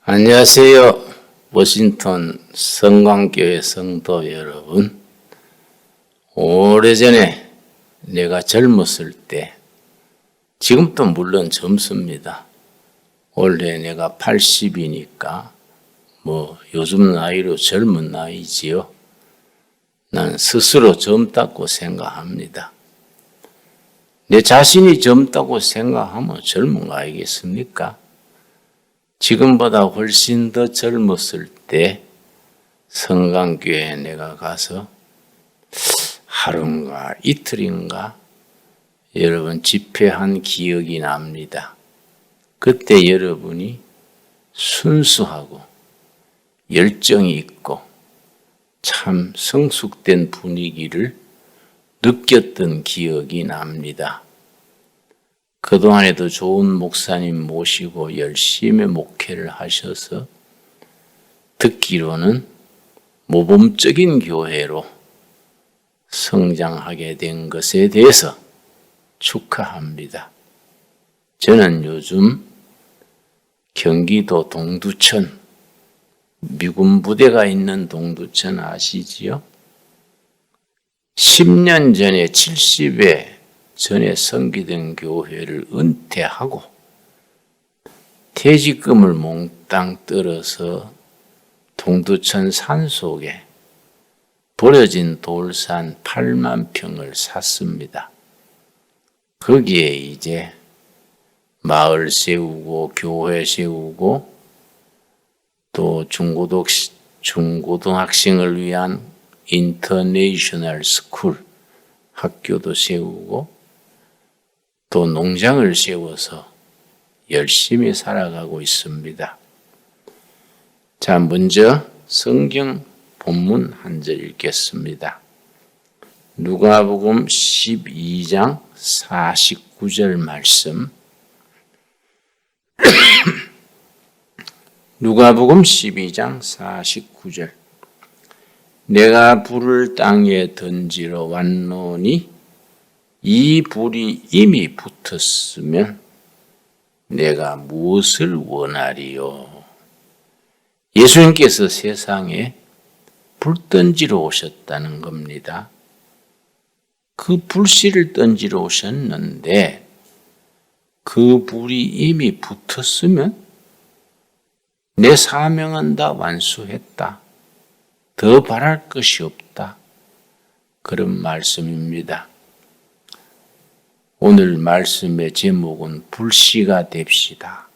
안녕하세요. 워싱턴 성광교회 성도 여러분. 오래전에 내가 젊었을 때, 지금도 물론 젊습니다. 원래 내가 80이니까 요즘 나이로 젊은 나이지요. 나는 스스로 젊다고 생각합니다. 내 자신이 젊다고 생각하면 젊은 거 아니겠습니까? 지금보다 훨씬 더 젊었을 때 성강교회에 내가 가서 하루인가 이틀인가 여러분 집회한 기억이 납니다. 그때 여러분이 순수하고 열정이 있고 참 성숙된 분위기를 느꼈던 기억이 납니다. 그동안에도 좋은 목사님 모시고 열심히 목회를 하셔서 듣기로는 모범적인 교회로 성장하게 된 것에 대해서 축하합니다. 저는 요즘 경기도 동두천, 미군 부대가 있는 동두천 아시지요? 10년 전에 70에 전에 섬기던 교회를 은퇴하고 퇴직금을 몽땅 떨어서 동두천 산속에 버려진 돌산 8만 평을 샀습니다. 거기에 이제 마을 세우고 교회 세우고 또 중고등학생을 위한 인터내셔널 스쿨 학교도 세우고 또 농장을 세워서 열심히 살아가고 있습니다. 자, 먼저 성경 본문 한 절 읽겠습니다. 누가복음 12장 49절 말씀. 누가복음 12장 49절. 내가 불을 땅에 던지러 왔노니 이 불이 이미 붙었으면 내가 무엇을 원하리요? 예수님께서 세상에 불 던지러 오셨다는 겁니다. 그 불씨를 던지러 오셨는데 그 불이 이미 붙었으면 내 사명은 다 완수했다. 더 바랄 것이 없다. 그런 말씀입니다. 오늘 말씀의 제목은 불씨가 됩시다.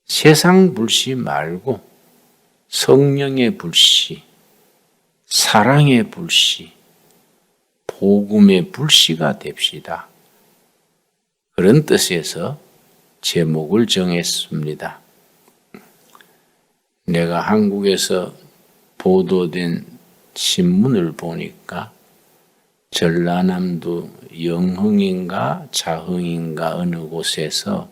세상 불씨 말고 성령의 불씨, 사랑의 불씨, 복음의 불씨가 됩시다. 그런 뜻에서 제목을 정했습니다. 내가 한국에서 보도된 신문을 보니까 전라남도 영흥인가 자흥인가 어느 곳에서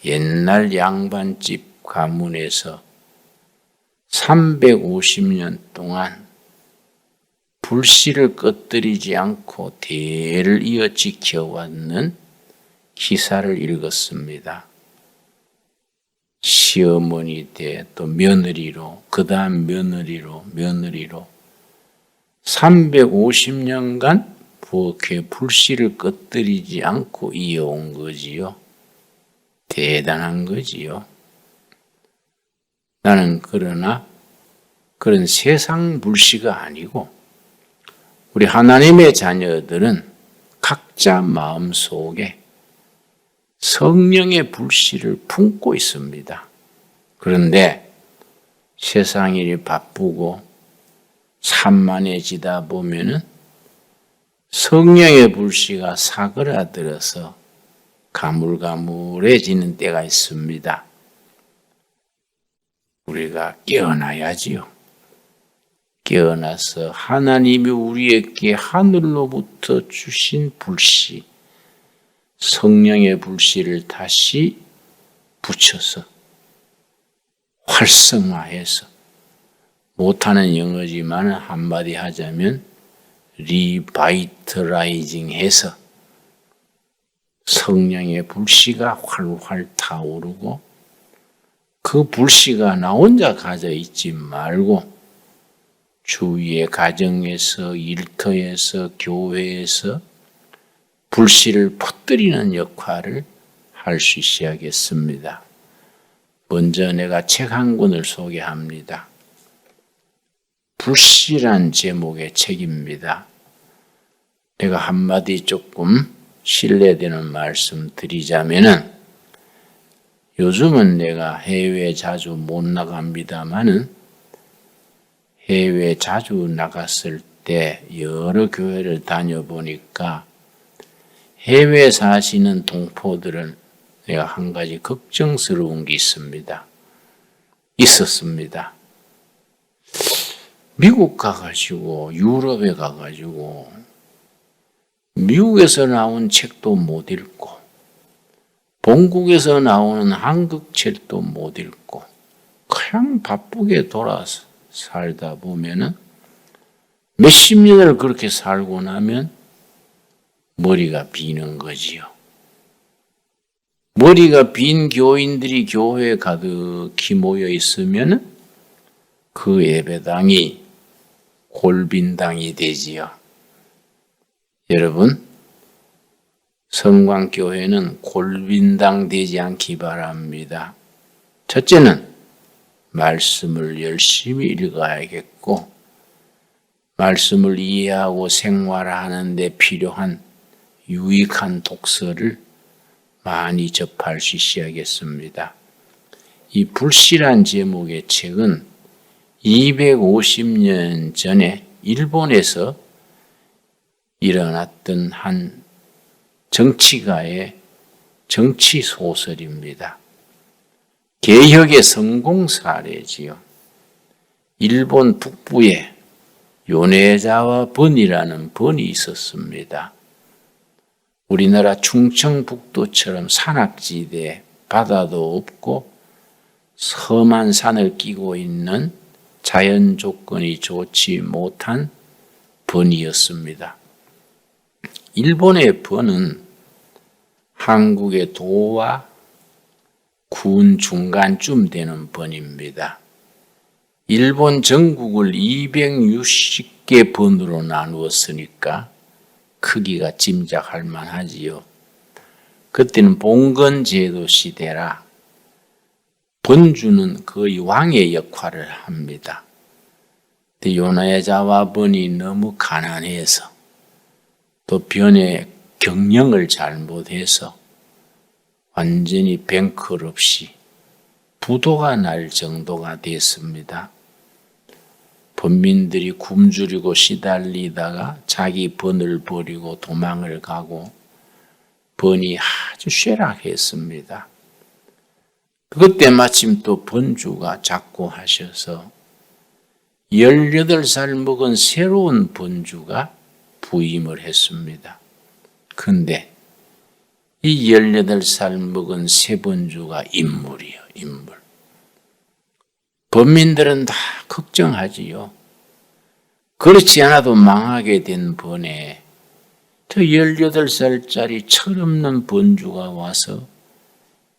옛날 양반집 가문에서 350년 동안 불씨를 꺼뜨리지 않고 대를 이어 지켜왔는 기사를 읽었습니다. 시어머니 때 또 며느리로 그 다음 며느리로 350년간 부엌에 불씨를 꺼뜨리지 않고 이어온 거지요. 대단한 거지요. 나는 그러나 그런 세상 불씨가 아니고 우리 하나님의 자녀들은 각자 마음속에 성령의 불씨를 품고 있습니다. 그런데 세상 일이 바쁘고 산만해지다 보면은 성령의 불씨가 사그라들어서 가물가물해지는 때가 있습니다. 우리가 깨어나야지요. 깨어나서 하나님이 우리에게 하늘로부터 주신 불씨, 성령의 불씨를 다시 붙여서 활성화해서 못하는 영어지만 한마디 하자면 리바이터라이징 해서 성령의 불씨가 활활 타오르고 그 불씨가 나 혼자 가져 있지 말고 주위의 가정에서 일터에서 교회에서 불씨를 퍼뜨리는 역할을 할 수 있어야겠습니다. 먼저 내가 책 한 권을 소개합니다. 불씨란 제목의 책입니다. 내가 한마디 조금 신뢰되는 말씀 드리자면은 요즘은 내가 해외 자주 못 나갑니다마는 해외 자주 나갔을 때 여러 교회를 다녀보니까 해외 사시는 동포들은 내가 한 가지 걱정스러운 게 있었습니다. 미국 가가지고 유럽에 가가지고 미국에서 나온 책도 못 읽고 본국에서 나오는 한국 책도 못 읽고 그냥 바쁘게 돌아서 살다 보면은 몇십 년을 그렇게 살고 나면 머리가 비는 거지요. 머리가 빈 교인들이 교회에 가득히 모여 있으면 그 예배당이 골빈당이 되지요. 여러분, 성광교회는 골빈당 되지 않기 바랍니다. 첫째는 말씀을 열심히 읽어야겠고 말씀을 이해하고 생활하는 데 필요한 유익한 독서를 많이 접할 수 있어야겠습니다. 이 불씨란 제목의 책은 250년 전에 일본에서 일어났던 한 정치가의 정치 소설입니다. 개혁의 성공 사례지요. 일본 북부에 요네자와 번이라는 번이 있었습니다. 우리나라 충청북도처럼 산악지대, 바다도 없고 험한 산을 끼고 있는 자연 조건이 좋지 못한 번이었습니다. 일본의 번은 한국의 도와 군 중간쯤 되는 번입니다. 일본 전국을 260개 번으로 나누었으니까 크기가 짐작할 만하지요. 그때는 봉건제도 시대라 번주는 거의 왕의 역할을 합니다. 요네자와 번이 너무 가난해서 또 변의 경영을 잘못해서 완전히 뱅크럽시 부도가 날 정도가 됐습니다. 번민들이 굶주리고 시달리다가 자기 번을 버리고 도망을 가고 번이 아주 쇠락했습니다. 그때 마침 또 번주가 작고하셔서 18살 먹은 새로운 번주가 부임을 했습니다. 근데 이 18살 먹은 새 번주가 인물. 번민들은 다 걱정하지요. 그렇지 않아도 망하게 된 번에 저 18살짜리 철없는 번주가 와서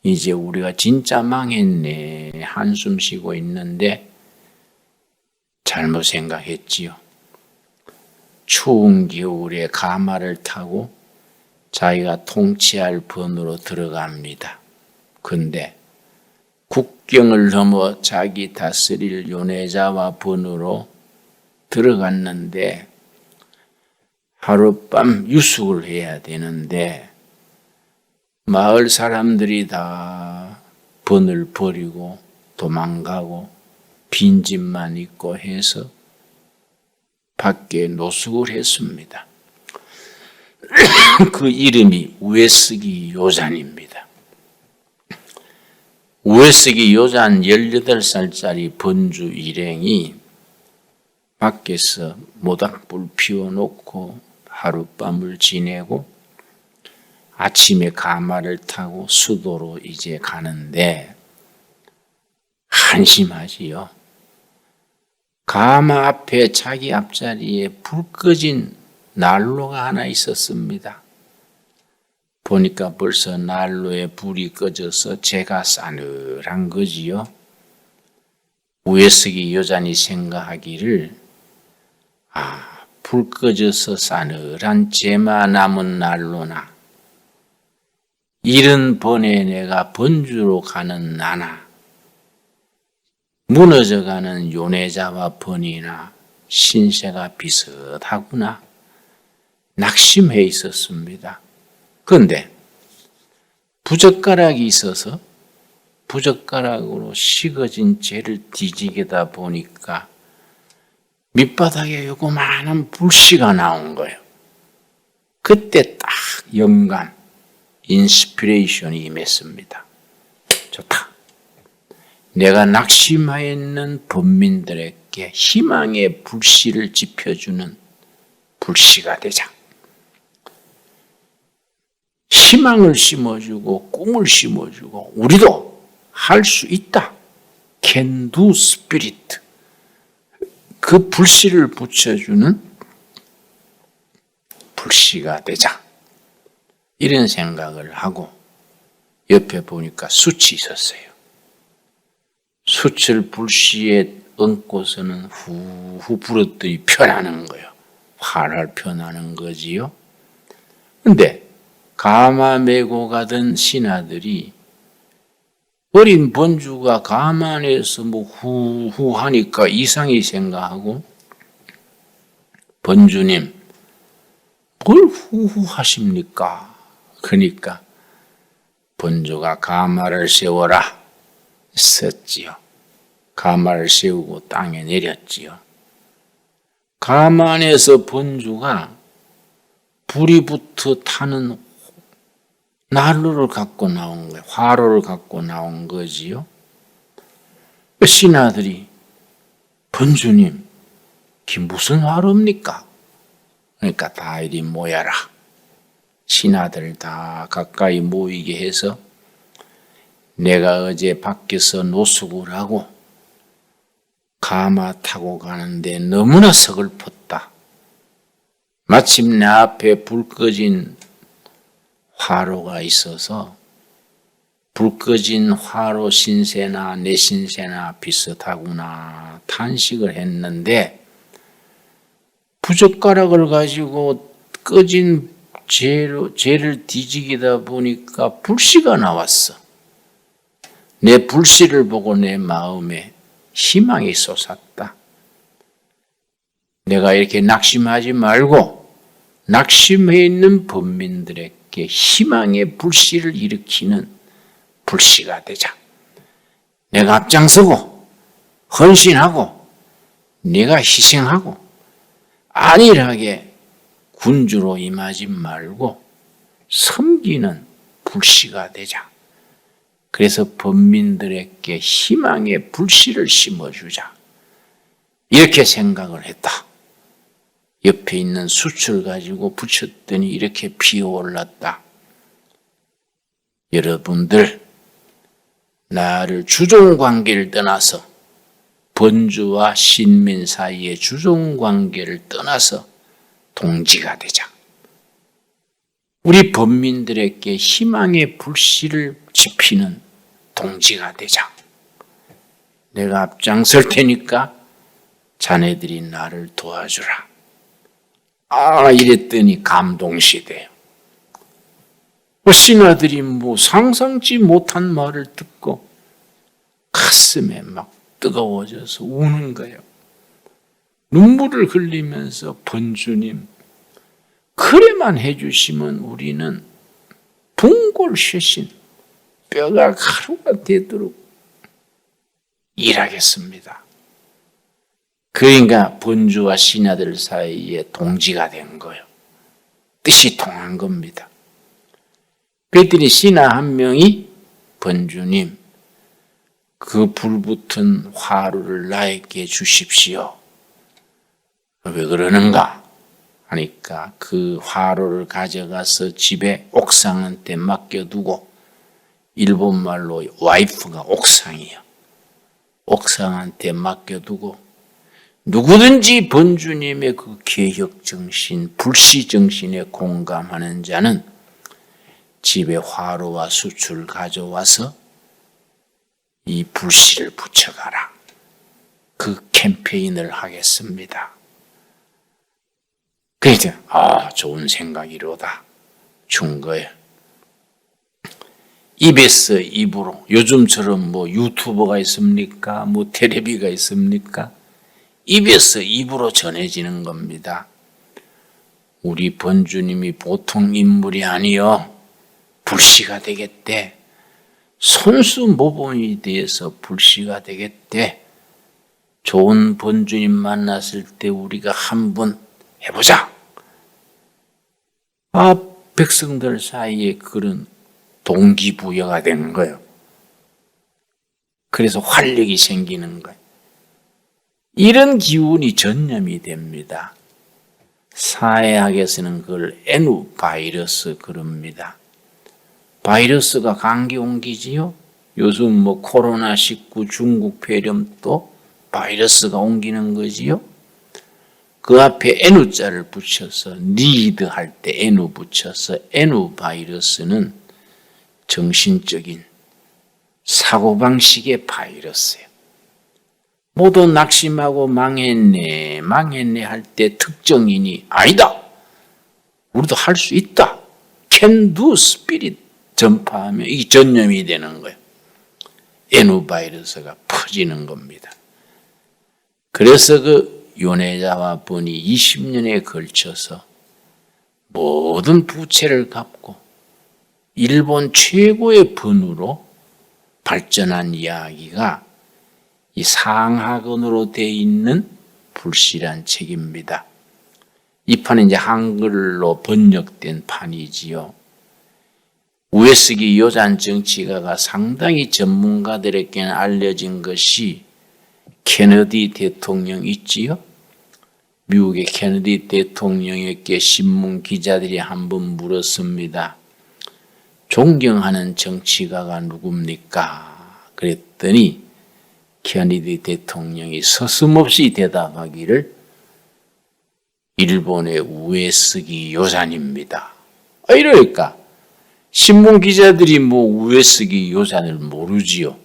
이제 우리가 진짜 망했네 한숨 쉬고 있는데 잘못 생각했지요. 추운 겨울에 가마를 타고 자기가 통치할 번으로 들어갑니다. 근데 국경을 넘어 자기 다스릴 요네자와 번으로 들어갔는데 하룻밤 유숙을 해야 되는데 마을 사람들이 다 번을 버리고 도망가고 빈집만 있고 해서 밖에 노숙을 했습니다. 그 이름이 우에스기 요잔입니다. 우에스기 요잔 18살짜리 번주 일행이 밖에서 모닥불 피워놓고 하룻밤을 지내고 아침에 가마를 타고 수도로 이제 가는데 한심하지요. 가마 앞에 자기 앞자리에 불 꺼진 난로가 하나 있었습니다. 보니까 벌써 난로에 불이 꺼져서 재가 싸늘한 거지요. 우에석이 여전히 생각하기를 불 꺼져서 싸늘한 재만 남은 난로나 이른 번에 내가 번주로 가는 나나 무너져가는 요네자와 번이나 신세가 비슷하구나 낙심해 있었습니다. 그런데 부젓가락이 있어서 부젓가락으로 식어진 재를 뒤지게다 보니까 밑바닥에 요거만한 불씨가 나온 거예요. 그때 딱 영감, 인스피레이션이 임했습니다. 좋다. 내가 낙심하여 있는 범민들에게 희망의 불씨를 지펴주는 불씨가 되자. 희망을 심어주고 꿈을 심어주고 우리도 할 수 있다. Can do spirit. 그 불씨를 붙여주는 불씨가 되자. 이런 생각을 하고 옆에 보니까 숯이 있었어요. 숯을 불씨에 얹고서는 후후 불었더니 편하는 거예요. 활활 편하는 거지요. 근데 가마 메고 가던 신하들이 어린 번주가 가마 안에서 후후 하니까 이상히 생각하고 번주님 뭘 후후 하십니까? 그러니까 번주가 가마를 세워라 썼지요. 가마를 세우고 땅에 내렸지요. 가마 안에서 번주가 불이 붙어 타는 난로를 갖고 나온 거예요. 화로를 갖고 나온 거지요. 신하들이 번주님, 그 무슨 화로입니까? 그러니까 다 이리 모여라. 신하들 다 가까이 모이게 해서 내가 어제 밖에서 노숙을 하고 가마 타고 가는데 너무나 서글펐다. 마침 내 앞에 불 꺼진 화로가 있어서 불 꺼진 화로 신세나 내 신세나 비슷하구나 탄식을 했는데 부젓가락을 가지고 꺼진 재를 뒤지기다 보니까 불씨가 나왔어. 내 불씨를 보고 내 마음에 희망이 솟았다. 내가 이렇게 낙심하지 말고 낙심해 있는 범민들에게 희망의 불씨를 일으키는 불씨가 되자. 내가 앞장서고 헌신하고 내가 희생하고 안일하게 군주로 임하지 말고 섬기는 불씨가 되자. 그래서 범민들에게 희망의 불씨를 심어주자. 이렇게 생각을 했다. 옆에 있는 숯을 가지고 붙였더니 이렇게 피어올랐다. 여러분들, 나를 주종관계를 떠나서 번주와 신민 사이의 주종관계를 떠나서 동지가 되자. 우리 범민들에게 희망의 불씨를 지피는 동지가 되자. 내가 앞장설 테니까 자네들이 나를 도와주라. 이랬더니 감동시대요. 신하들이 상상치 못한 말을 듣고 가슴에 막 뜨거워져서 우는 거예요. 눈물을 흘리면서 번주님, 그래만 해주시면 우리는 분골쇄신, 뼈가 가루가 되도록 일하겠습니다. 그러니까 번주와 신하들 사이에 동지가 된 거예요. 뜻이 통한 겁니다. 그랬더니 신하 한 명이 번주님, 그 불붙은 화루를 나에게 주십시오. 왜 그러는가 하니까 그 화루를 가져가서 집에 옥상한테 맡겨두고, 일본말로 와이프가 옥상이에요. 옥상한테 맡겨두고 누구든지 본주님의 그 개혁정신, 불시정신에 공감하는 자는 집에 화로와 숯을 가져와서 이 불씨를 붙여가라. 그 캠페인을 하겠습니다. 그래서 좋은 생각이로다 준 거예요. 입에서 입으로, 요즘처럼 뭐 유튜버가 있습니까? 뭐 텔레비가 있습니까? 입에서 입으로 전해지는 겁니다. 우리 본주님이 보통 인물이 아니요, 불씨가 되겠대. 손수 모범이 돼서 불씨가 되겠대. 좋은 본주님 만났을 때 우리가 한번 해보자. 백성들 사이에 그런 동기부여가 되는 거예요. 그래서 활력이 생기는 거예요. 이런 기운이 전염이 됩니다. 사회학에서는 그걸 애누 바이러스 그럽니다. 바이러스가 감기 옮기지요. 요즘 뭐 코로나19 중국 폐렴도 바이러스가 옮기는 거지요. 그 앞에 애누자를 붙여서 리드 할 때 애누 붙여서 애누 바이러스는 정신적인 사고방식의 바이러스예요. 모두 낙심하고 망했네 할 때 특정인이 아니다. 우리도 할 수 있다. can do spirit 전파하면 이 전염이 되는 거예요. 애누 바이러스가 퍼지는 겁니다. 그래서 그 요네자와 본이 20년에 걸쳐서 모든 부채를 갚고 일본 최고의 번으로 발전한 이야기가 이 상하건으로 되어 있는 불씨란 책입니다. 이 판은 이제 한글로 번역된 판이지요. 우에스기 요잔 정치가가 상당히 전문가들에게는 알려진 것이 케너디 대통령 있지요? 미국의 케너디 대통령에게 신문 기자들이 한번 물었습니다. 존경하는 정치가가 누굽니까? 그랬더니 케너디 대통령이 서슴없이 대답하기를 일본의 우에스기 요잔입니다. 이러니까 신문 기자들이 뭐 우에스기 요잔을 모르지요.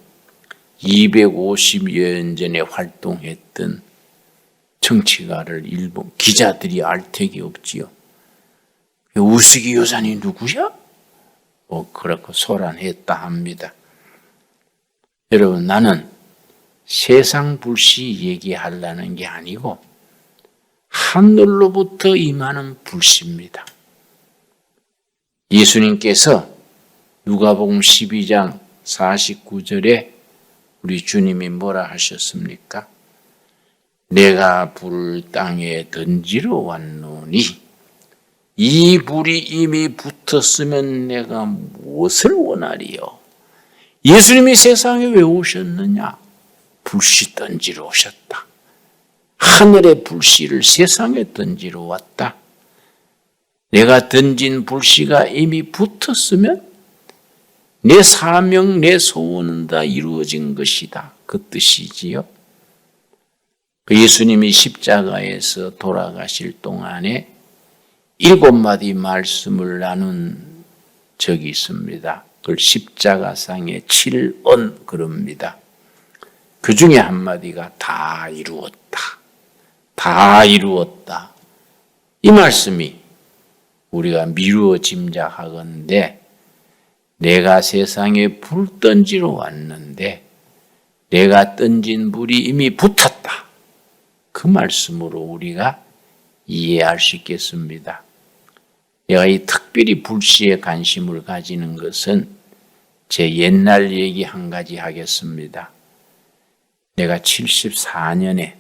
250여 년 전에 활동했던 정치가를 일본 기자들이 알 택이 없지요. 우에스기 요잔이 누구야? 그렇고 소란했다 합니다. 여러분, 나는 세상 불씨 얘기하려는 게 아니고 하늘로부터 임하는 불씨입니다. 예수님께서 누가복음 12장 49절에 우리 주님이 뭐라 하셨습니까? 내가 불을 땅에 던지러 왔노니 이 불이 이미 붙었으면 내가 무엇을 원하리요? 예수님이 세상에 왜 오셨느냐? 불씨 던지러 오셨다. 하늘의 불씨를 세상에 던지러 왔다. 내가 던진 불씨가 이미 붙었으면 내 사명, 내 소원은 다 이루어진 것이다. 그 뜻이지요. 예수님이 십자가에서 돌아가실 동안에 7마디 말씀을 나눈 적이 있습니다. 그걸 십자가상의 7언 그럽니다. 그 중에 한마디가 다 이루었다. 다 이루었다. 이 말씀이 우리가 미루어 짐작하건대 내가 세상에 불 던지러 왔는데 내가 던진 불이 이미 붙었다. 그 말씀으로 우리가 이해할 수 있겠습니다. 내가 이 특별히 불씨에 관심을 가지는 것은 제 옛날 얘기 한 가지 하겠습니다. 내가 74년에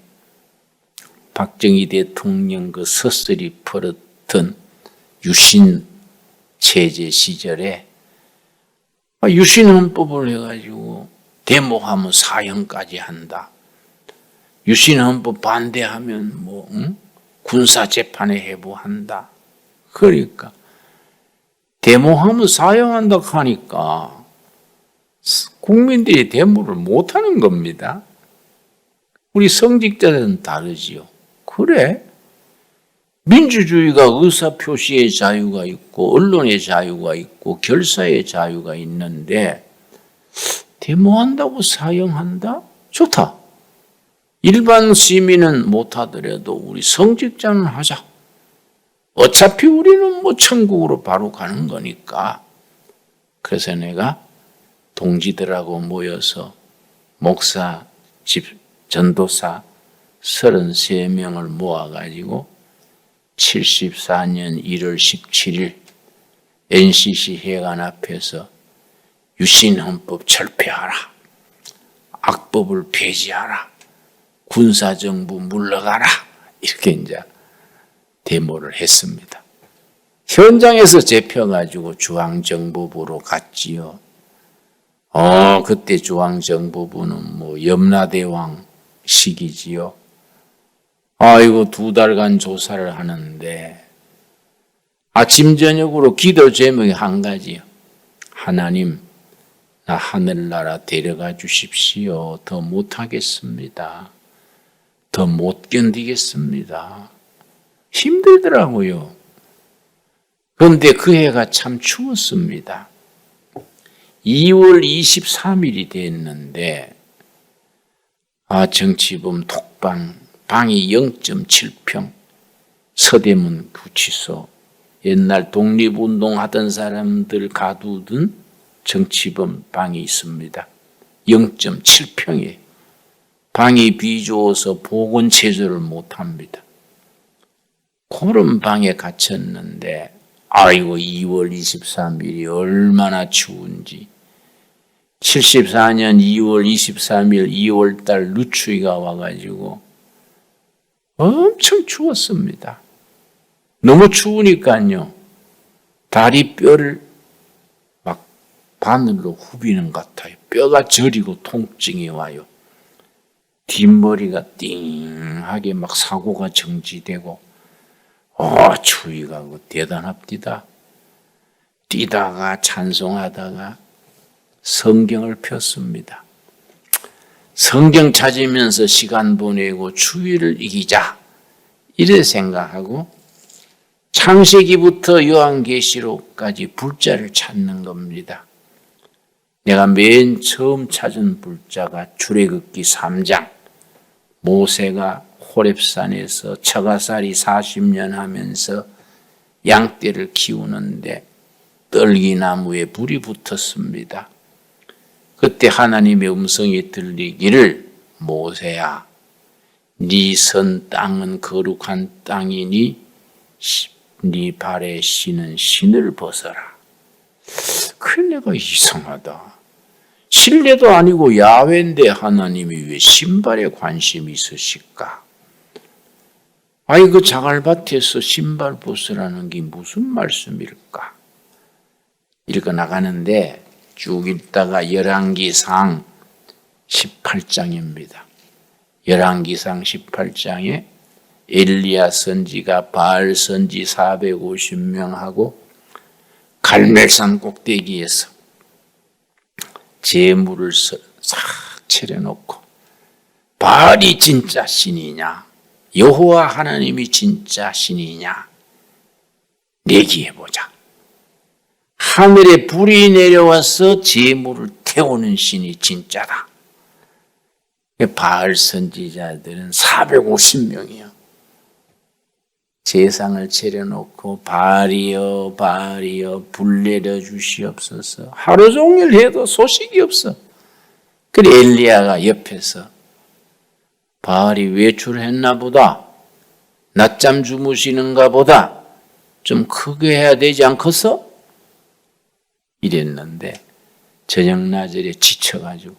박정희 대통령 그 서슬이 풀었던 유신 체제 시절에 유신헌법을 해가지고 데모하면 사형까지 한다. 유신헌법 반대하면 군사재판에 해부한다. 그러니까 데모하면 사형한다 하니까 국민들이 데모를 못하는 겁니다. 우리 성직자들은 다르지요. 그래? 민주주의가 의사표시의 자유가 있고 언론의 자유가 있고 결사의 자유가 있는데 데모한다고 사형한다? 좋다. 일반 시민은 못하더라도 우리 성직자는 하자. 어차피 우리는 뭐 천국으로 바로 가는 거니까. 그래서 내가 동지들하고 모여서 목사, 전도사 33명을 모아가지고 74년 1월 17일 NCC 회관 앞에서 유신헌법 철폐하라. 악법을 폐지하라. 군사정부 물러가라. 이렇게 이제 데모를 했습니다. 현장에서 잡혀가지고 중앙정보부로 갔지요. 그때 중앙정보부는 뭐 염라대왕 시기지요. 아이고 2달간 조사를 하는데 아침 저녁으로 기도 제목이 한 가지요. 하나님, 나 하늘나라 데려가 주십시오. 더 못하겠습니다. 더 못 견디겠습니다. 힘들더라고요. 그런데 그 해가 참 추웠습니다. 2월 23일이 됐는데 정치범 톡방 방이 0.7평 서대문 구치소 옛날 독립운동하던 사람들 가두던 정치범 방이 있습니다. 0.7평에 방이 비좁아서 보건체조를 못합니다. 그런 방에 갇혔는데 아이고 2월 23일이 얼마나 추운지 74년 2월 23일 2월달 누추위가 와가지고 엄청 추웠습니다. 너무 추우니까요. 다리뼈를 막 바늘로 후비는 것 같아요. 뼈가 저리고 통증이 와요. 뒷머리가 띵하게 막 사고가 정지되고 추위가 대단합니다. 뛰다가 찬송하다가 성경을 폈습니다. 성경 찾으면서 시간 보내고 추위를 이기자 이래 생각하고 창세기부터 요한계시록까지 불자를 찾는 겁니다. 내가 맨 처음 찾은 불자가 출애굽기 3장 모세가 호렙산에서 처가살이 40년 하면서 양떼를 키우는데 떨기나무에 불이 붙었습니다. 그때 하나님의 음성이 들리기를 모세야 네 선 땅은 거룩한 땅이니 네 발에 신은 신을 벗어라. 그래 내가 이상하다. 실내도 아니고 야훼인데 하나님이 왜 신발에 관심이 있으실까? 그 자갈밭에서 신발 벗으라는 게 무슨 말씀일까? 읽어 나가는데 쭉 읽다가 열왕기상 18장입니다. 열왕기상 18장에 엘리야 선지가 바알 선지 450명하고 갈멜산 꼭대기에서 제물을 싹 차려놓고 바알이 진짜 신이냐 여호와 하나님이 진짜 신이냐 내기해보자. 하늘에 불이 내려와서 제물을 태우는 신이 진짜다. 바알 선지자들은 450명이요. 제상을 차려놓고 바알이여 바알이여 불 내려주시옵소서. 하루 종일 해도 소식이 없어. 그래 엘리야가 옆에서 바알이 외출했나 보다. 낮잠 주무시는가 보다. 좀 크게 해야 되지 않겠어? 이랬는데 저녁 나절에 지쳐가지고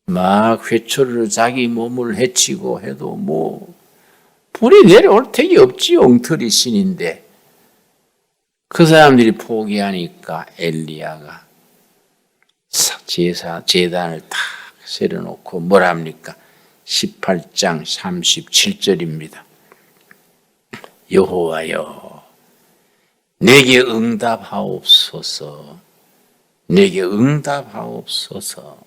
막 회초리로 자기 몸을 해치고 해도 뭐 불이 내려올 택이 없지. 엉터리 신인데 그 사람들이 포기하니까 엘리야가 제단을 탁 세려놓고 뭐랍니까? 18장 37절입니다. 여호와여 내게 응답하옵소서. 내게 응답하옵소서.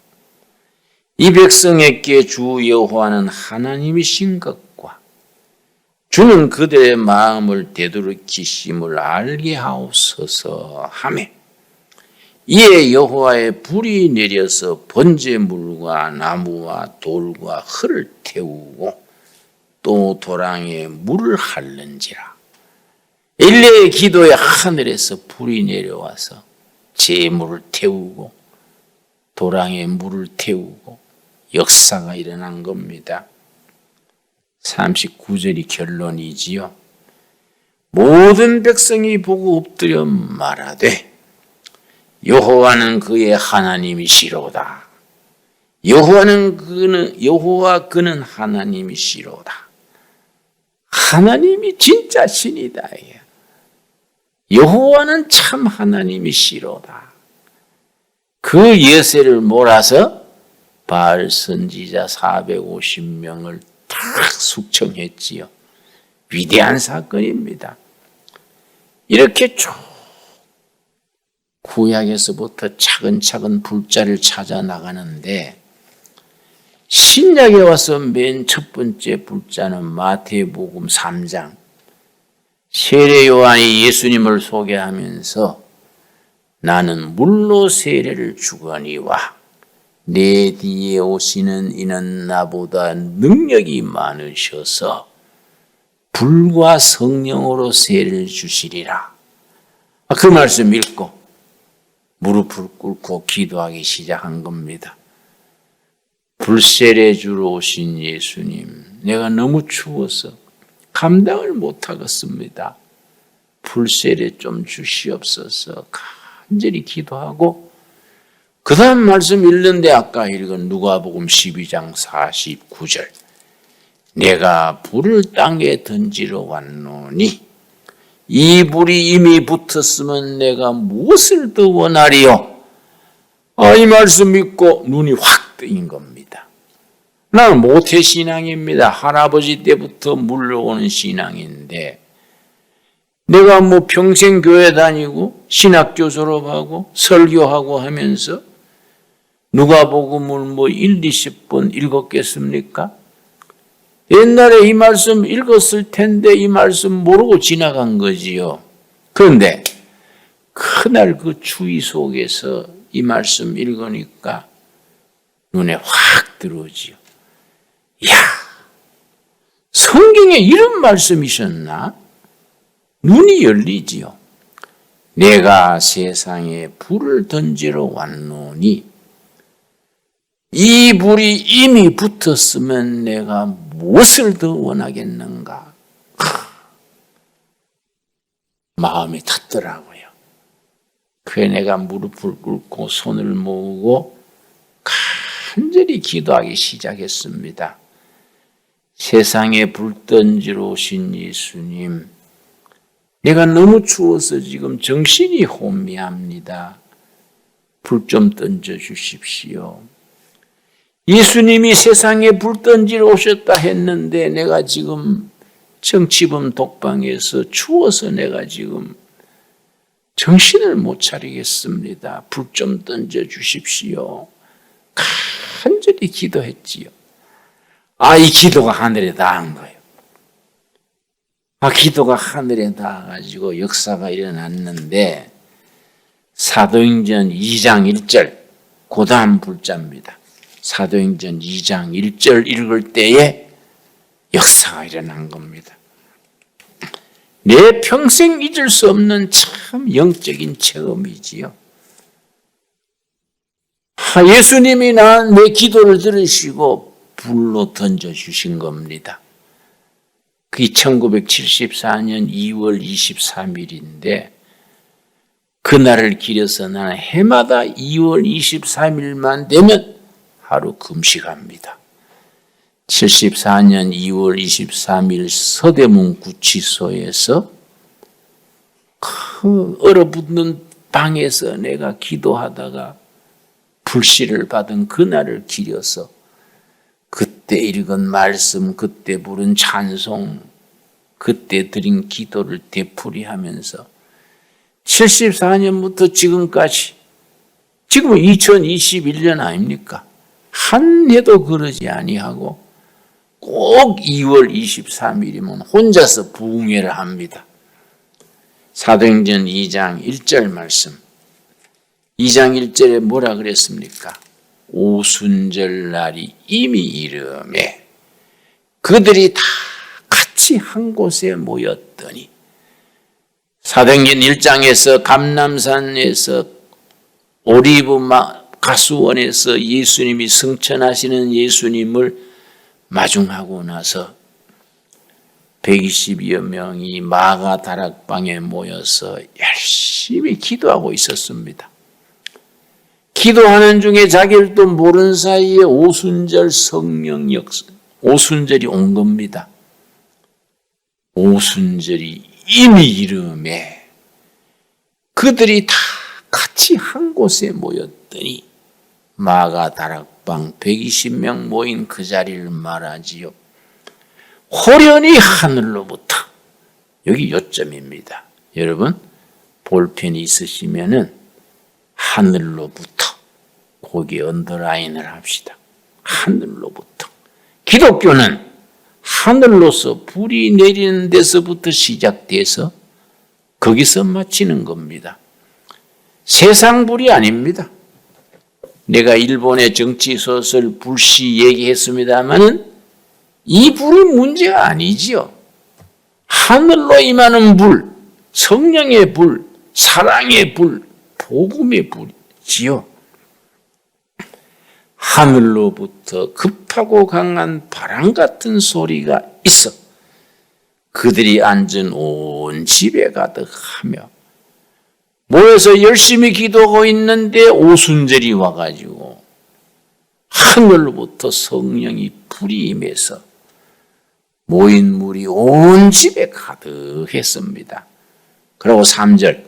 이 백성에게 주 여호와는 하나님이신 것과 주는 그들의 마음을 되돌이키심을 알게 하옵소서 하며 이에 여호와의 불이 내려서 번제물과 나무와 돌과 흙을 태우고 또 도랑에 물을 핥는지라. 엘리야의 기도에 하늘에서 불이 내려와서 제물을 태우고 도랑에 물을 태우고 역사가 일어난 겁니다. 39절이 결론이지요. 모든 백성이 보고 엎드려 말하되 여호와는 그의 하나님이시로다. 여호와 그는 하나님이시로다. 하나님이 진짜 신이다. 여호와는 참 하나님이시로다. 그 예세를 몰아서 바알 선지자 450명을 딱 숙청했지요. 위대한 사건입니다. 이렇게 쭉 구약에서부터 차근차근 불자를 찾아 나가는데 신약에 와서 맨 첫 번째 불자는 마태복음 3장 세례 요한이 예수님을 소개하면서 나는 물로 세례를 주거니와 내 뒤에 오시는 이는 나보다 능력이 많으셔서 불과 성령으로 세례를 주시리라. 그 말씀 읽고 무릎을 꿇고 기도하기 시작한 겁니다. 불세례 주러 오신 예수님, 내가 너무 추워서 감당을 못하겠습니다. 불세례 좀 주시옵소서 간절히 기도하고 그 다음 말씀 읽는데 아까 읽은 누가복음 12장 49절 내가 불을 땅에 던지러 왔노니 이 불이 이미 붙었으면 내가 무엇을 더 원하리요? 이 말씀 읽고 눈이 확 뜨인 겁니다. 나는 모태신앙입니다. 할아버지 때부터 물려오는 신앙인데 내가 평생 교회 다니고 신학교 졸업하고 설교하고 하면서 누가복음을 1, 20번 읽었겠습니까? 옛날에 이 말씀 읽었을 텐데 이 말씀 모르고 지나간 거지요. 그런데 그날 그 추위 속에서 이 말씀 읽으니까 눈에 확 들어오지요. 이야, 성경에 이런 말씀이셨나? 눈이 열리지요. 내가 세상에 불을 던지러 왔노니 이 불이 이미 붙었으면 내가 무엇을 더 원하겠는가? 마음이 탔더라고요. 그래 내가 무릎을 꿇고 손을 모으고 간절히 기도하기 시작했습니다. 세상에 불 던지러 오신 예수님, 내가 너무 추워서 지금 정신이 혼미합니다. 불 좀 던져 주십시오. 예수님이 세상에 불 던지러 오셨다 했는데 내가 지금 정치범 독방에서 추워서 내가 지금 정신을 못 차리겠습니다. 불 좀 던져 주십시오. 간절히 기도했지요. 이 기도가 하늘에 닿은 거예요. 기도가 하늘에 닿아가지고 역사가 일어났는데 사도행전 2장 1절 그 다음 불자입니다. 사도행전 2장 1절 읽을 때에 역사가 일어난 겁니다. 내 평생 잊을 수 없는 참 영적인 체험이지요. 예수님이 내 기도를 들으시고 불로 던져주신 겁니다. 그게 1974년 2월 23일인데 그날을 기려서 나는 해마다 2월 23일만 되면 하루 금식합니다. 74년 2월 23일 서대문 구치소에서 그 얼어붙는 방에서 내가 기도하다가 불씨를 받은 그날을 기려서 그때 읽은 말씀, 그때 부른 찬송, 그때 드린 기도를 되풀이하면서 74년부터 지금까지, 지금은 2021년 아닙니까? 한 해도 그러지 아니하고 꼭 2월 23일이면 혼자서 부흥회를 합니다. 사도행전 2장 1절 말씀. 2장 1절에 뭐라 그랬습니까? 오순절 날이 이미 이르매 그들이 다 같이 한 곳에 모였더니, 사도행전 1장에서 감람산에서 오리브 가수원에서 예수님이 승천하시는 예수님을 마중하고 나서 120여 명이 마가 다락방에 모여서 열심히 기도하고 있었습니다. 기도하는 중에 자기들도 모르는 사이에 오순절 성령 역사, 오순절이 온 겁니다. 오순절이 이미 이르매 그들이 다 같이 한 곳에 모였더니, 마가 다락방 120명 모인 그 자리를 말하지요. 호련히 하늘로부터, 여기 요점입니다. 여러분 볼펜이 있으시면은 하늘로부터, 거기에 언더라인을 합시다. 하늘로부터. 기독교는 하늘로서 불이 내리는 데서부터 시작돼서 거기서 마치는 겁니다. 세상 불이 아닙니다. 내가 일본의 정치소설 불시 얘기했습니다마는 이 불이 문제가 아니지요. 하늘로 임하는 불, 성령의 불, 사랑의 불, 복음의 불이지요. 하늘로부터 급하고 강한 바람 같은 소리가 있어 그들이 앉은 온 집에 가득하며, 모여서 열심히 기도하고 있는데 오순절이 와가지고 하늘로부터 성령이 불이 임해서 모인 물이 온 집에 가득했습니다. 그리고 3절,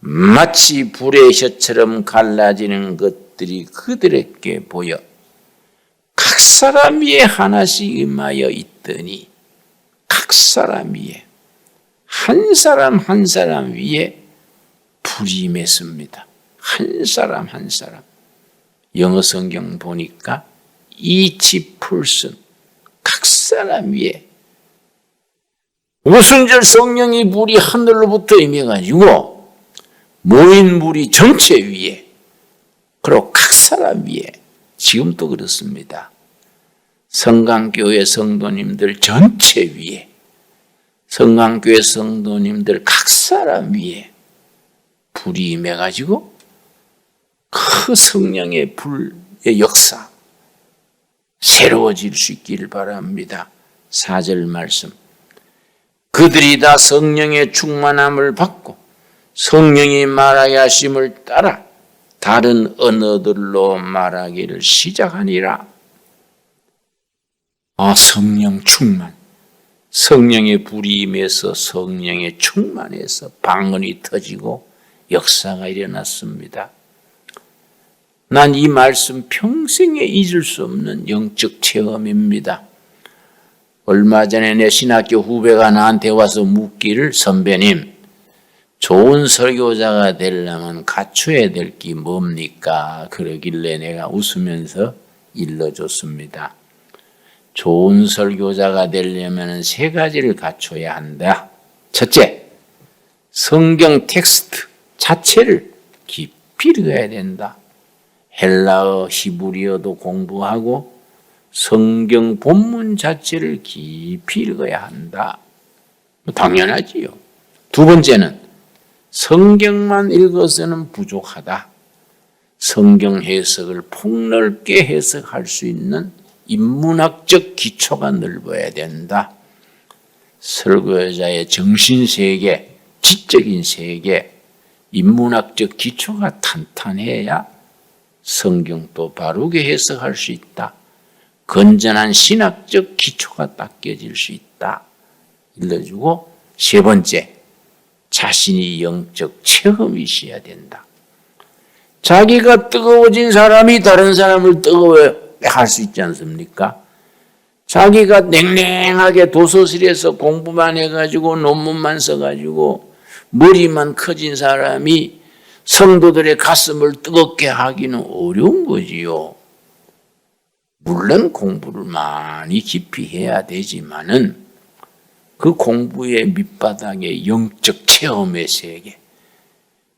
마치 불의 혀처럼 갈라지는 것들이 그들에게 보여 각 사람 위에 하나씩 임하여 있더니, 각 사람 위에, 한 사람 한 사람 위에 불이 임했습니다. 한 사람 한 사람. 영어 성경 보니까 each person, 각 사람 위에 오순절 성령의 불이 하늘로부터 임해가지고 모인 물이 전체 위에, 그리고 각 사람 위에. 지금도 그렇습니다. 성강교회 성도님들 전체 위에, 성강교회 성도님들 각 사람 위에 불이 임해가지고 그 성령의 불의 역사 새로워질 수 있기를 바랍니다. 4절 말씀. 그들이 다 성령의 충만함을 받고 성령이 말하게 하심을 따라 다른 언어들로 말하기를 시작하니라. 성령 충만. 성령의 불이 임해서 성령의 충만해서 방언이 터지고 역사가 일어났습니다. 난 이 말씀 평생에 잊을 수 없는 영적 체험입니다. 얼마 전에 내 신학교 후배가 나한테 와서 묻기를, 선배님, 좋은 설교자가 되려면 갖춰야 될 게 뭡니까? 그러길래 내가 웃으면서 일러줬습니다. 좋은 설교자가 되려면 3가지를 갖춰야 한다. 첫째, 성경 텍스트 자체를 깊이 읽어야 된다. 헬라어, 히브리어도 공부하고 성경 본문 자체를 깊이 읽어야 한다. 당연하지요. 2번째는 성경만 읽어서는 부족하다. 성경 해석을 폭넓게 해석할 수 있는 인문학적 기초가 넓어야 된다. 설교자의 정신세계, 지적인 세계, 인문학적 기초가 탄탄해야 성경도 바르게 해석할 수 있다. 건전한 신학적 기초가 닦여질 수 있다. 일러주고, 3번째, 자신이 영적 체험이 있어야 된다. 자기가 뜨거워진 사람이 다른 사람을 뜨거워할 수 있지 않습니까? 자기가 냉랭하게 도서실에서 공부만 해가지고 논문만 써가지고 머리만 커진 사람이 성도들의 가슴을 뜨겁게 하기는 어려운 거지요. 물론 공부를 많이 깊이 해야 되지만은 그 공부의 밑바닥에 영적 체험의 세계.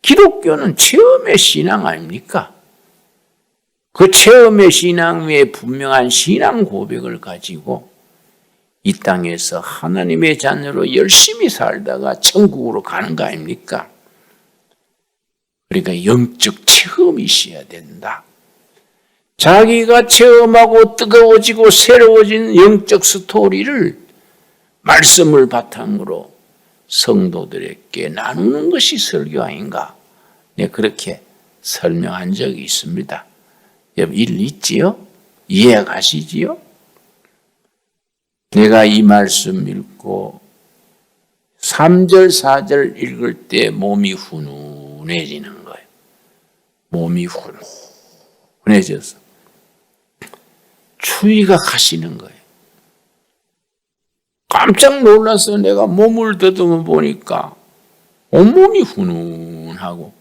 기독교는 체험의 신앙 아닙니까? 그 체험의 신앙 위에 분명한 신앙 고백을 가지고 이 땅에서 하나님의 자녀로 열심히 살다가 천국으로 가는 거 아닙니까? 그러니까 영적 체험이 있어야 된다. 자기가 체험하고 뜨거워지고 새로워진 영적 스토리를 말씀을 바탕으로 성도들에게 나누는 것이 설교 아닌가? 네, 그렇게 설명한 적이 있습니다. 여러분 일리 있지요? 이해 가시지요? 내가 이 말씀 읽고 3절, 4절 읽을 때 몸이 훈훈해지는 거예요. 몸이 훈훈해져서 추위가 가시는 거예요. 깜짝 놀라서 내가 몸을 더듬어 보니까 온몸이 훈훈하고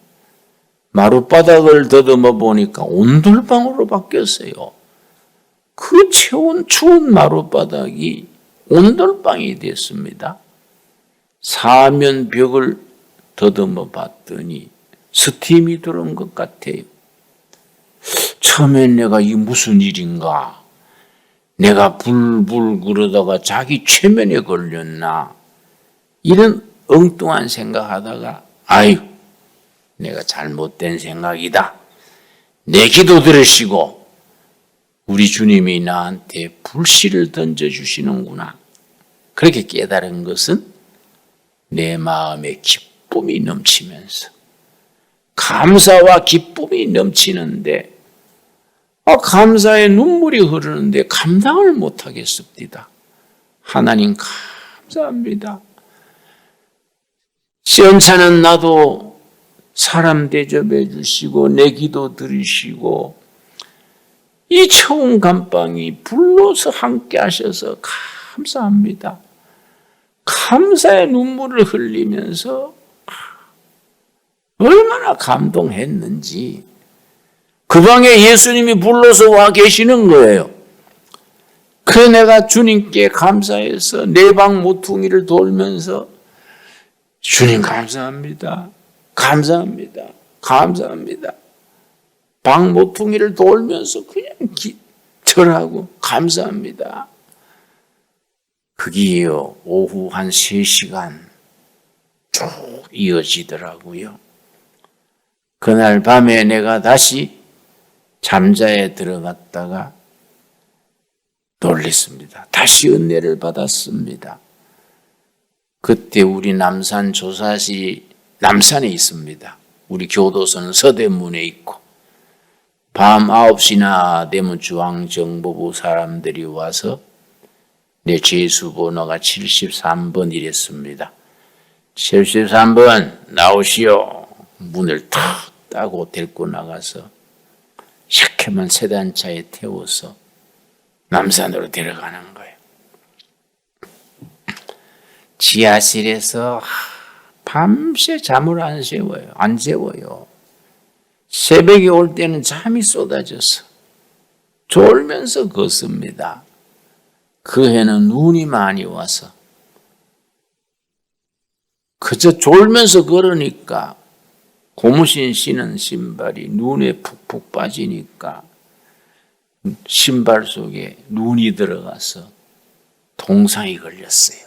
마룻바닥을 더듬어 보니까 온돌방으로 바뀌었어요. 그 추운 마룻바닥이 온돌방이 됐습니다. 사면벽을 더듬어 봤더니 스팀이 들어온 것 같아요. 처음엔 내가 이 무슨 일인가? 내가 불불 그러다가 자기 최면에 걸렸나? 이런 엉뚱한 생각하다가 아유, 내가 잘못된 생각이다. 내 기도 들으시고 우리 주님이 나한테 불씨를 던져주시는구나. 그렇게 깨달은 것은 내 마음에 기쁨이 넘치면서 감사와 기쁨이 넘치는데 감사의 눈물이 흐르는데 감당을 못하겠습니다. 하나님 감사합니다. 시원찮은 나도 사람 대접해 주시고 내 기도 들으시고 이 처음 감방이 불러서 함께 하셔서 감사합니다. 감사의 눈물을 흘리면서 얼마나 감동했는지 그 방에 예수님이 불러서 와 계시는 거예요. 그래서 내가 주님께 감사해서 내 방 모퉁이를 돌면서 주님 감사합니다. 감사합니다. 감사합니다. 방 모퉁이를 돌면서 그냥 절하고 감사합니다. 그게요 오후 한 3시간 쭉 이어지더라고요. 그날 밤에 내가 다시 잠자에 들어갔다가 놀랬습니다. 다시 은혜를 받았습니다. 그때 우리 남산 조사시 남산에 있습니다. 우리 교도소는 서대문에 있고 밤 9시나 되면 중앙정보부 사람들이 와서 내 죄수번호가 73번 이랬습니다. 73번 나오시오. 문을 탁 따고 데리고 나가서 샤케만 세단차에 태워서 남산으로 데려가는 거예요. 지하실에서 밤새 잠을 안 재워요. 새벽에 올 때는 잠이 쏟아져서 졸면서 걷습니다. 그 해는 눈이 많이 와서 그저 졸면서 걸으니까 고무신 신은 신발이 눈에 푹푹 빠지니까 신발 속에 눈이 들어가서 동상이 걸렸어요.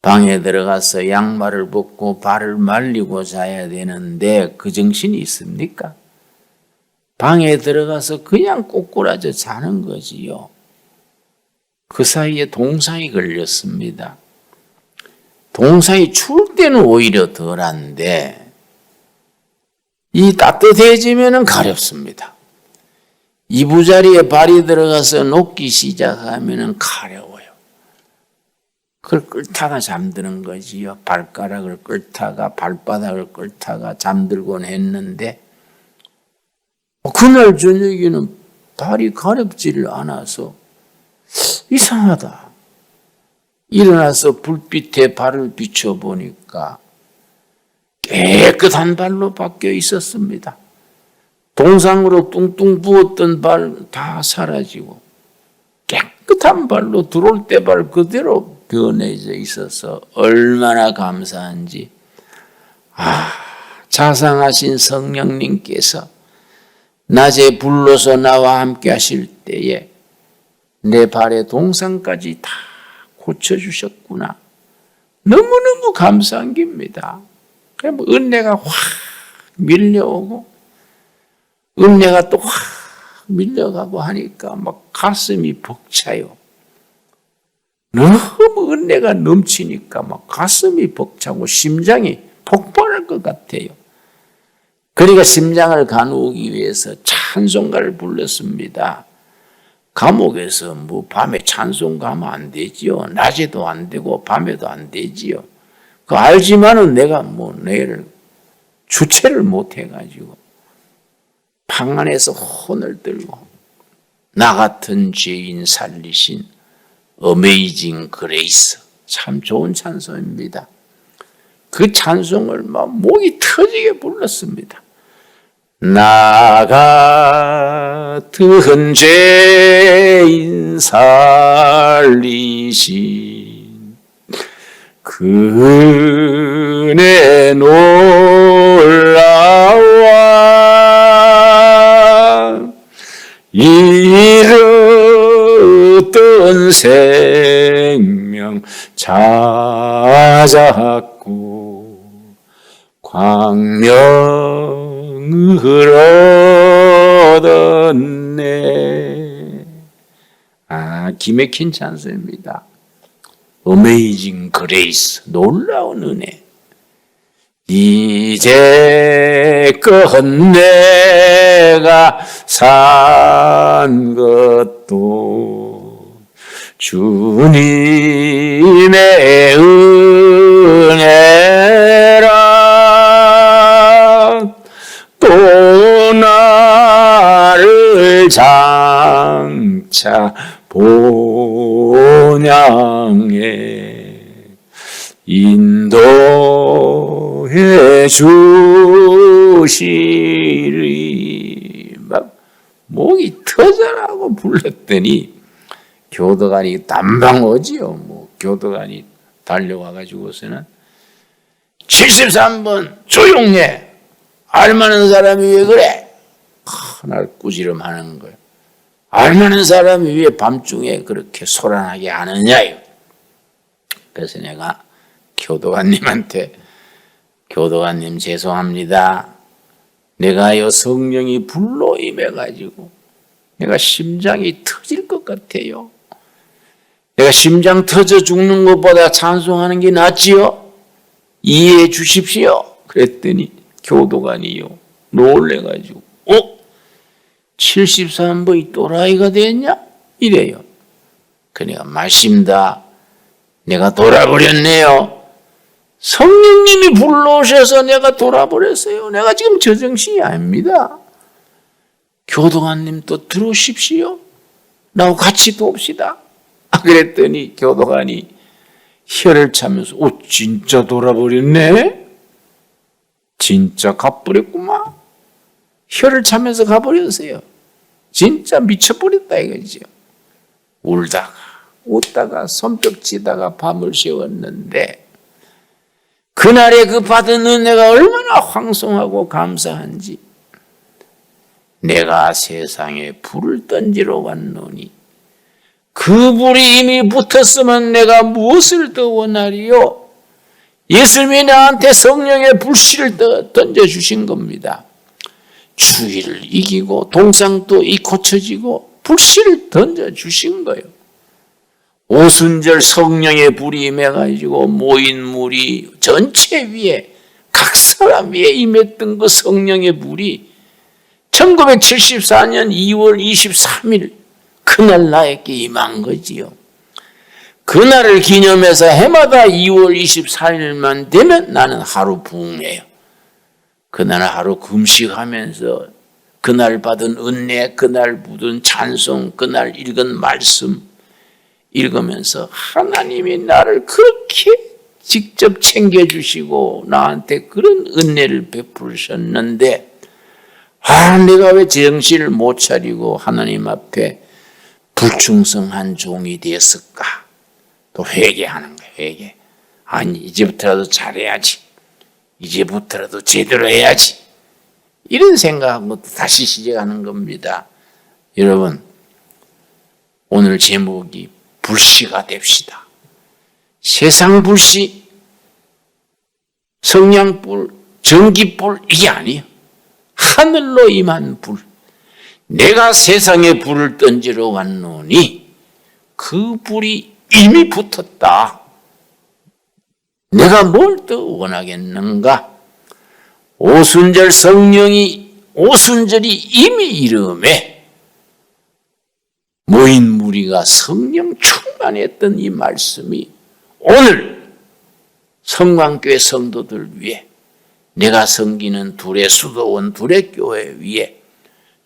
방에 들어가서 양말을 벗고 발을 말리고 자야 되는데 그 정신이 있습니까? 방에 들어가서 그냥 꼬꾸라져 자는 거지요. 그 사이에 동상이 걸렸습니다. 동상이 추울 때는 오히려 덜한데 이 따뜻해지면은 가렵습니다. 이부자리에 발이 들어가서 녹기 시작하면은 가려워요. 그걸 끌다가 잠드는 거지요. 발가락을 끌다가 발바닥을 끌다가 잠들곤 했는데 그날 저녁에는 발이 가렵지를 않아서 이상하다. 일어나서 불빛에 발을 비춰보니까 깨끗한 발로 바뀌어 있었습니다. 동상으로 뚱뚱 부었던 발 다 사라지고 깨끗한 발로 들어올 때 발 그대로 변해져 있어서 얼마나 감사한지. 자상하신 성령님께서 낮에 불러서 나와 함께 하실 때에 내 발의 동상까지 다 고쳐주셨구나. 너무너무 감사한 겁니다. 그럼 은혜가 확 밀려오고 은혜가 또 확 밀려가고 하니까 막 가슴이 벅차요. 너무 은혜가 넘치니까 막 가슴이 벅차고 심장이 폭발할 것 같아요. 그러니까 심장을 가누기 위해서 찬송가를 불렀습니다. 감옥에서 뭐 밤에 찬송가하면 안 되지요. 낮에도 안 되고 밤에도 안 되지요. 그 알지만은 내가 뭐 내를 주체를 못 해가지고 방 안에서 혼을 들고 나 같은 죄인 살리신 어메이징 그레이스, 참 좋은 찬송입니다. 그 찬송을 막 목이 터지게 불렀습니다. 나 같은 죄인 살리신 그네 놀라와 잃었던 생명 찾았고 광명을 얻었네. 기맥힌 찬송입니다. 어메이징 그레이스, 놀라운 은혜. 이제껏 내가 산 것도 주님의 은혜라. 또 나를 장차 본향에 인도해 주시리. 막 목이 터져라고 불렀더니 교도관이 단방 오지요. 뭐 교도관이 달려와가지고서는 73번 조용해. 알만한 사람이 왜 그래? 날 꾸지름하는 거예요. 알만한 사람이 왜 밤중에 그렇게 소란하게 하느냐요. 그래서 내가 교도관님한테 교도관님 죄송합니다. 내가요 성령이 불로 임해가지고 내가 심장이 터질 것 같아요. 내가 심장 터져 죽는 것보다 찬송하는 게 낫지요? 이해해 주십시오. 그랬더니 교도관이요 놀래가지고 73번이 또라이가 됐냐? 이래요. 그러니까 맞습니다. 내가 돌아버렸네요. 성령님이 불러오셔서 내가 돌아버렸어요. 내가 지금 제정신이 아닙니다. 교도관님 또 들어오십시오. 나하고 같이 돕시다. 그랬더니 교도관이 혀를 차면서 진짜 돌아버렸네? 진짜 가버렸구만. 혀를 차면서 가버렸어요. 진짜 미쳐버렸다 이거죠. 울다가 웃다가 손뼉치다가 밤을 새웠는데 그날에 그 받은 은혜가 얼마나 황송하고 감사한지. 내가 세상에 불을 던지러 왔노니 그 불이 이미 붙었으면 내가 무엇을 더 원하리요? 예수님이 나한테 성령의 불씨를 던져주신 겁니다. 주의를 이기고 동상도 고쳐지고 불씨를 던져주신 거예요. 오순절 성령의 불이 임해가지고 모인 물이 전체 위에 각 사람 위에 임했던 그 성령의 불이 1974년 2월 23일 그날 나에게 임한 거지요. 그날을 기념해서 해마다 2월 24일만 되면 나는 하루 부흥해요. 그날 하루 금식하면서 그날 받은 은혜, 그날 부른 찬송, 그날 읽은 말씀 읽으면서 하나님이 나를 그렇게 직접 챙겨주시고 나한테 그런 은혜를 베푸셨는데 내가 왜 정신을 못 차리고 하나님 앞에 불충성한 종이 되었을까? 또 회개하는 거예요, 회개. 아니, 이제부터라도 잘해야지. 이제부터라도 제대로 해야지. 이런 생각하고 다시 시작하는 겁니다. 여러분, 오늘 제목이 불씨가 됩시다. 세상 불씨, 성냥불, 전기불 이게 아니에요. 하늘로 임한 불. 내가 세상에 불을 던지러 왔노니 그 불이 이미 붙었다. 내가 뭘 더 원하겠는가? 오순절 성령이 오순절이 이미 이름에 모인 무리가 성령 충만했던 이 말씀이 오늘 성광교회 성도들 위해 내가 섬기는 둘의 수도원 둘의 교회 위에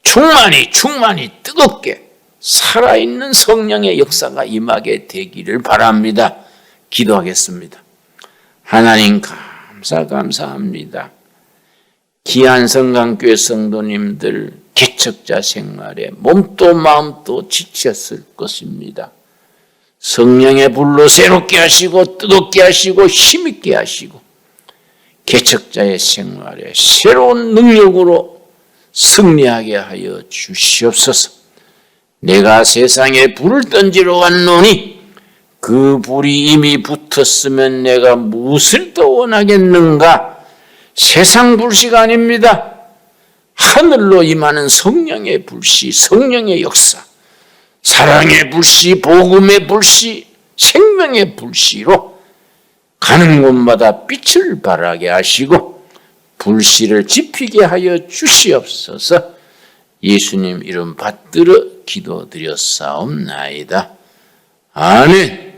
충만히 뜨겁게 살아있는 성령의 역사가 임하게 되기를 바랍니다. 기도하겠습니다. 하나님 감사합니다. 귀한 성강교회 성도님들 개척자 생활에 몸도 마음도 지쳤을 것입니다. 성령의 불로 새롭게 하시고 뜨겁게 하시고 힘있게 하시고 개척자의 생활에 새로운 능력으로 승리하게 하여 주시옵소서. 내가 세상에 불을 던지러 왔노니 그 불이 이미 붙었으면 내가 무엇을 더 원하겠는가? 세상 불씨가 아닙니다. 하늘로 임하는 성령의 불씨, 성령의 역사, 사랑의 불씨, 복음의 불씨, 생명의 불씨로 가는 곳마다 빛을 발하게 하시고 불씨를 지피게 하여 주시옵소서. 예수님 이름 받들어 기도드렸사옵나이다. 아멘.